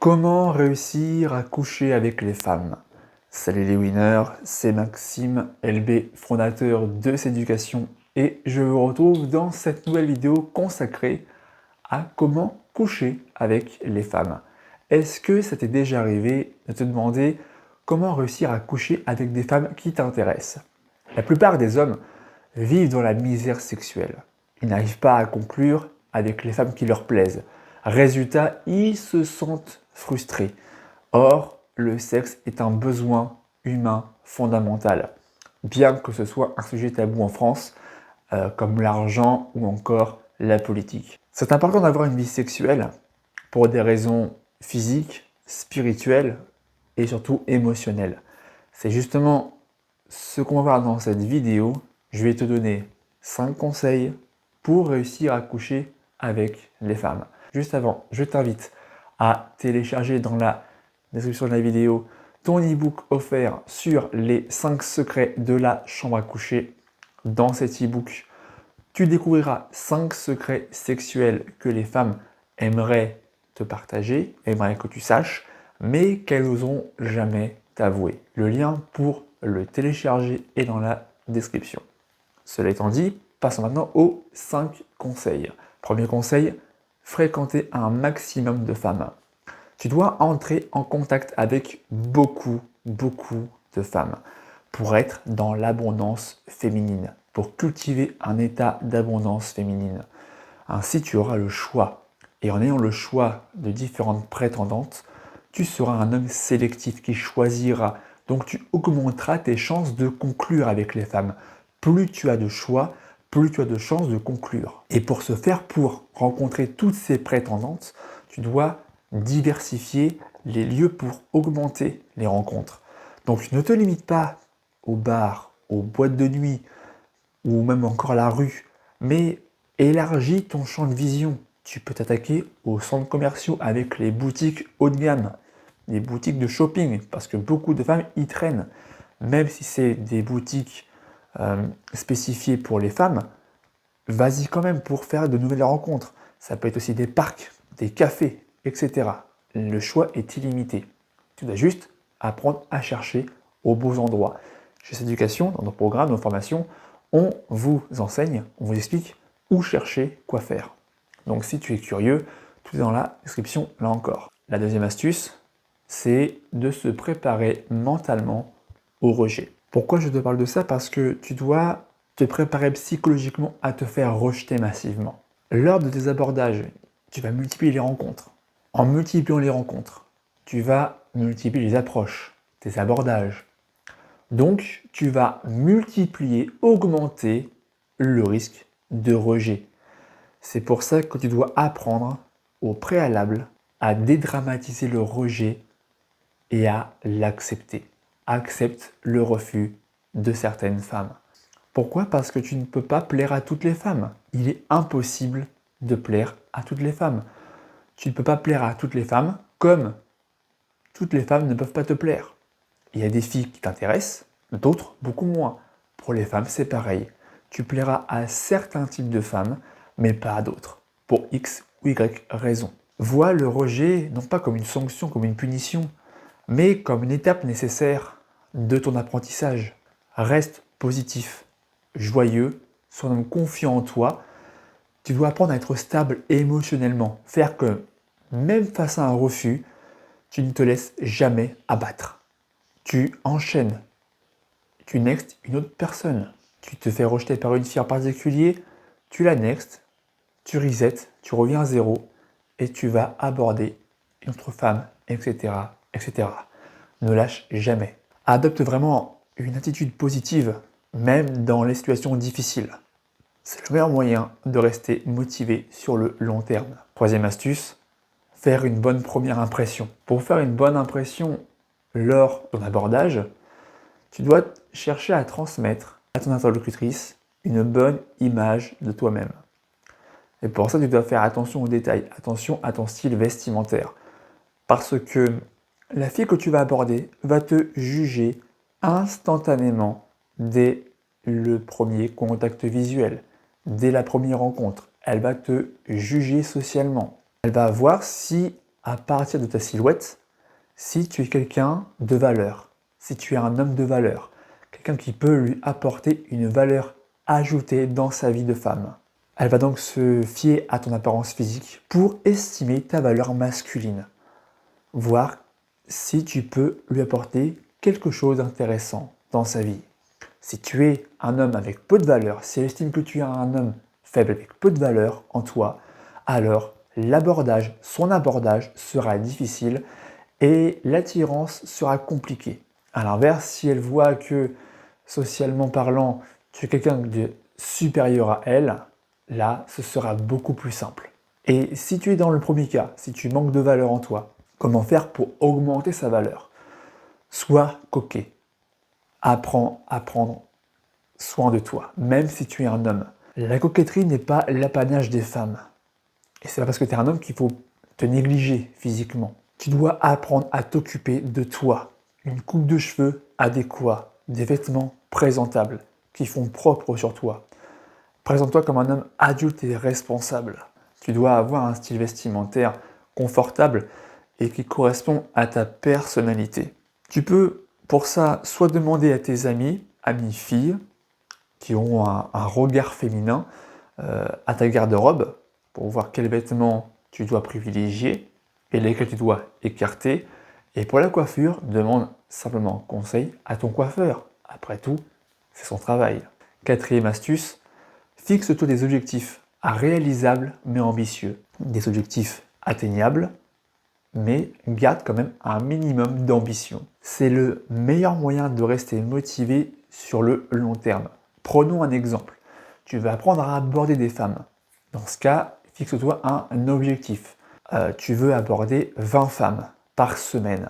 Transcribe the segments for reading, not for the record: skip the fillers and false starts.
Comment réussir à coucher avec les femmes? Salut les winners, c'est Maxime, LB, fondateur de Séducation, et je vous retrouve dans cette nouvelle vidéo consacrée à comment coucher avec les femmes. Est-ce que ça t'est déjà arrivé de te demander comment réussir à coucher avec des femmes qui t'intéressent? La plupart des hommes vivent dans la misère sexuelle. Ils n'arrivent pas à conclure avec les femmes qui leur plaisent. Résultat, ils se sentent frustrés. Or, le sexe est un besoin humain fondamental, bien que ce soit un sujet tabou en France, comme l'argent ou encore la politique. C'est important d'avoir une vie sexuelle pour des raisons physiques, spirituelles et surtout émotionnelles. C'est justement ce qu'on va voir dans cette vidéo. Je vais te donner 5 conseils pour réussir à coucher avec les femmes. Juste avant, je t'invite à télécharger dans la description de la vidéo ton e-book offert sur les 5 secrets de la chambre à coucher. Dans cet e-book, tu découvriras 5 secrets sexuels que les femmes aimeraient te partager, aimeraient que tu saches, mais qu'elles n'oseront jamais t'avouer. Le lien pour le télécharger est dans la description. Cela étant dit, passons maintenant aux 5 conseils. Premier conseil, fréquenter un maximum de femmes. Tu dois entrer en contact avec beaucoup de femmes pour être dans l'abondance féminine, pour cultiver un état d'abondance féminine. Ainsi, tu auras le choix. Et en ayant le choix de différentes prétendantes, tu seras un homme sélectif qui choisira. Donc tu augmenteras tes chances de conclure avec les femmes. Plus tu as de choix, plus tu as de chances de conclure. Et pour ce faire, pour rencontrer toutes ces prétendantes, tu dois diversifier les lieux pour augmenter les rencontres. Donc ne te limite pas aux bars, aux boîtes de nuit ou même encore à la rue, mais élargis ton champ de vision. Tu peux t'attaquer aux centres commerciaux avec les boutiques haut de gamme, les boutiques de shopping, parce que beaucoup de femmes y traînent. Même si c'est des boutiques spécifiées pour les femmes, vas-y quand même pour faire de nouvelles rencontres. Ça peut être aussi des parcs, des cafés, etc. Le choix est illimité. Tu dois juste apprendre à chercher aux beaux endroits. Chez Séducation, dans nos programmes, nos formations, on vous enseigne, on vous explique où chercher, quoi faire. Donc si tu es curieux, tout est dans la description là encore. La deuxième astuce, c'est de se préparer mentalement au rejet. Pourquoi je te parle de ça? Parce que tu dois te préparer psychologiquement à te faire rejeter massivement. Lors de tes abordages, tu vas multiplier les rencontres. En multipliant les rencontres, tu vas multiplier les approches, tes abordages. Donc, tu vas multiplier, augmenter le risque de rejet. C'est pour ça que tu dois apprendre au préalable à dédramatiser le rejet et à l'accepter. Accepte le refus de certaines femmes. Pourquoi? Parce que tu ne peux pas plaire à toutes les femmes. Il est impossible de plaire à toutes les femmes. Tu ne peux pas plaire à toutes les femmes comme toutes les femmes ne peuvent pas te plaire. Il y a des filles qui t'intéressent, d'autres beaucoup moins. Pour les femmes, c'est pareil. Tu plairas à certains types de femmes, mais pas à d'autres, pour X ou Y raison. Vois le rejet non pas comme une sanction, comme une punition, mais comme une étape nécessaire de ton apprentissage. Reste positif, joyeux, sois donc confiant en toi. Tu dois apprendre à être stable émotionnellement, faire que même face à un refus, tu ne te laisses jamais abattre. Tu enchaînes, tu nextes une autre personne. Tu te fais rejeter par une fille en particulier, tu la nextes, tu resets, tu reviens à zéro et tu vas aborder une autre femme, etc., etc. Ne lâche jamais. Adopte vraiment une attitude positive, même dans les situations difficiles. C'est le meilleur moyen de rester motivé sur le long terme. Troisième astuce, faire une bonne première impression. Pour faire une bonne impression lors de ton abordage, tu dois chercher à transmettre à ton interlocutrice une bonne image de toi-même. Et pour ça, tu dois faire attention aux détails, attention à ton style vestimentaire. Parce que la fille que tu vas aborder va te juger instantanément dès le premier contact visuel, dès la première rencontre. Elle va te juger socialement. Elle va voir si à partir de ta silhouette si tu es quelqu'un de valeur, si tu es un homme de valeur, quelqu'un qui peut lui apporter une valeur ajoutée dans sa vie de femme. Elle va donc se fier à ton apparence physique pour estimer ta valeur masculine, voir si tu peux lui apporter quelque chose d'intéressant dans sa vie. Si tu es un homme avec peu de valeur, si elle estime que tu es un homme faible avec peu de valeur en toi, alors son abordage sera difficile et l'attirance sera compliquée. À l'inverse, si elle voit que, socialement parlant, tu es quelqu'un de supérieur à elle, là, ce sera beaucoup plus simple. Et si tu es dans le premier cas, si tu manques de valeur en toi, comment faire pour augmenter sa valeur? Sois coquet. Apprends à prendre soin de toi, même si tu es un homme. La coquetterie n'est pas l'apanage des femmes. Et c'est pas parce que tu es un homme qu'il faut te négliger physiquement. Tu dois apprendre à t'occuper de toi. Une coupe de cheveux adéquate, des vêtements présentables, qui font propre sur toi. Présente-toi comme un homme adulte et responsable. Tu dois avoir un style vestimentaire confortable et qui correspond à ta personnalité. Tu peux pour ça soit demander à tes amis filles, qui auront un regard féminin à ta garde-robe pour voir quels vêtements tu dois privilégier et lesquels tu dois écarter. Et pour la coiffure, demande simplement conseil à ton coiffeur. Après tout, c'est son travail. Quatrième astuce, fixe-toi des objectifs réalisables mais ambitieux. Des objectifs atteignables, mais garde quand même un minimum d'ambition. C'est le meilleur moyen de rester motivé sur le long terme. Prenons un exemple. Tu vas apprendre à aborder des femmes. Dans ce cas, fixe-toi un objectif. Tu veux aborder 20 femmes par semaine.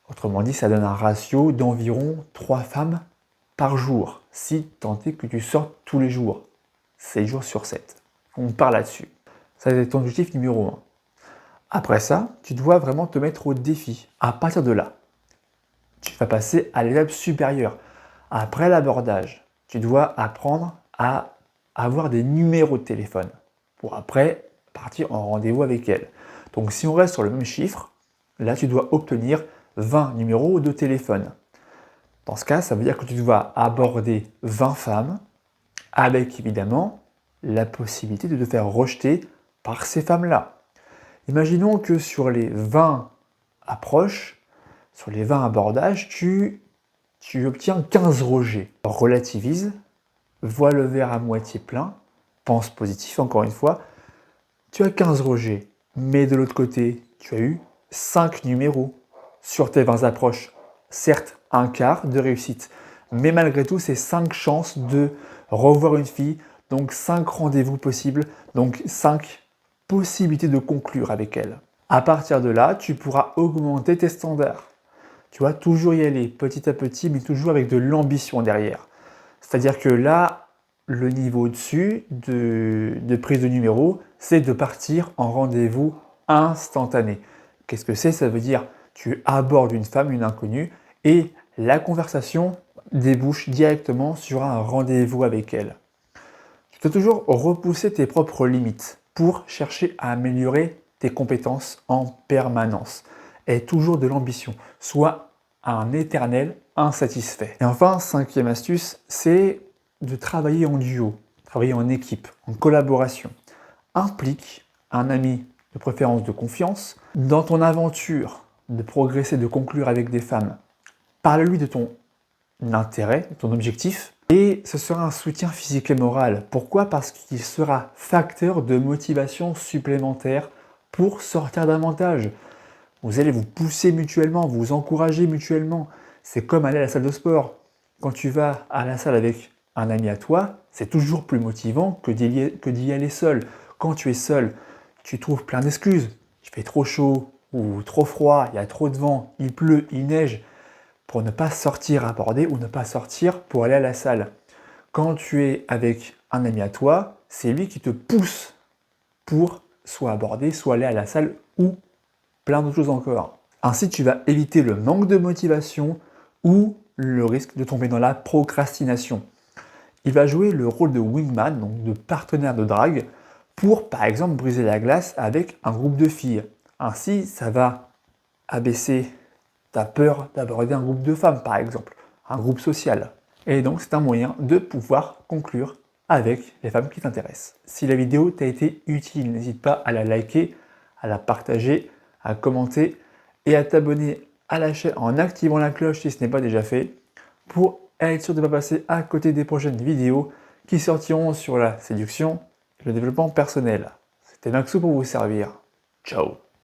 Autrement dit, ça donne un ratio d'environ 3 femmes par jour, si tant est que tu sortes tous les jours, 7 jours sur 7. On part là-dessus. Ça va être ton objectif numéro 1. Après ça, tu dois vraiment te mettre au défi. À partir de là, tu vas passer à l'étape supérieure. Après l'abordage, tu dois apprendre à avoir des numéros de téléphone pour après partir en rendez-vous avec elle. Donc si on reste sur le même chiffre, là tu dois obtenir 20 numéros de téléphone. Dans ce cas, ça veut dire que tu dois aborder 20 femmes avec évidemment la possibilité de te faire rejeter par ces femmes-là. Imaginons que sur les 20 approches, sur les 20 abordages, tu obtiens 15 rejets. Relativise, vois le verre à moitié plein, pense positif encore une fois. Tu as 15 rejets, mais de l'autre côté, tu as eu 5 numéros sur tes 20 approches. Certes, un quart de réussite, mais malgré tout, c'est 5 chances de revoir une fille, donc 5 rendez-vous possibles, donc 5 possibilités de conclure avec elle. À partir de là, tu pourras augmenter tes standards. Tu vas toujours y aller petit à petit, mais toujours avec de l'ambition derrière. C'est-à-dire que là, le niveau au-dessus de prise de numéro, c'est de partir en rendez-vous instantané. Qu'est-ce que c'est? Ça veut dire tu abordes une femme, une inconnue, et la conversation débouche directement sur un rendez-vous avec elle. Tu dois toujours repousser tes propres limites pour chercher à améliorer tes compétences en permanence. Et toujours de l'ambition, soit un éternel insatisfait. Et enfin, cinquième astuce, c'est de travailler en duo, travailler en équipe, en collaboration. Implique un ami de préférence de confiance dans ton aventure de progresser, de conclure avec des femmes. Parle-lui de ton intérêt, de ton objectif, et ce sera un soutien physique et moral. Pourquoi? Parce qu'il sera facteur de motivation supplémentaire pour sortir davantage. Vous allez vous pousser mutuellement, vous encourager mutuellement. C'est comme aller à la salle de sport. Quand tu vas à la salle avec un ami à toi, c'est toujours plus motivant que d'y aller seul. Quand tu es seul, tu trouves plein d'excuses. Il fait trop chaud ou trop froid, il y a trop de vent, il pleut, il neige, pour ne pas sortir aborder ou ne pas sortir pour aller à la salle. Quand tu es avec un ami à toi, c'est lui qui te pousse pour soit aborder, soit aller à la salle ou plein d'autres choses encore. Ainsi, tu vas éviter le manque de motivation ou le risque de tomber dans la procrastination. Il va jouer le rôle de wingman, donc de partenaire de drague, pour par exemple briser la glace avec un groupe de filles. Ainsi, ça va abaisser ta peur d'aborder un groupe de femmes, par exemple, un groupe social. Et donc, c'est un moyen de pouvoir conclure avec les femmes qui t'intéressent. Si la vidéo t'a été utile, n'hésite pas à la liker, à la partager, à commenter et à t'abonner à la chaîne en activant la cloche si ce n'est pas déjà fait pour être sûr de ne pas passer à côté des prochaines vidéos qui sortiront sur la séduction et le développement personnel. C'était Maxou pour vous servir. Ciao.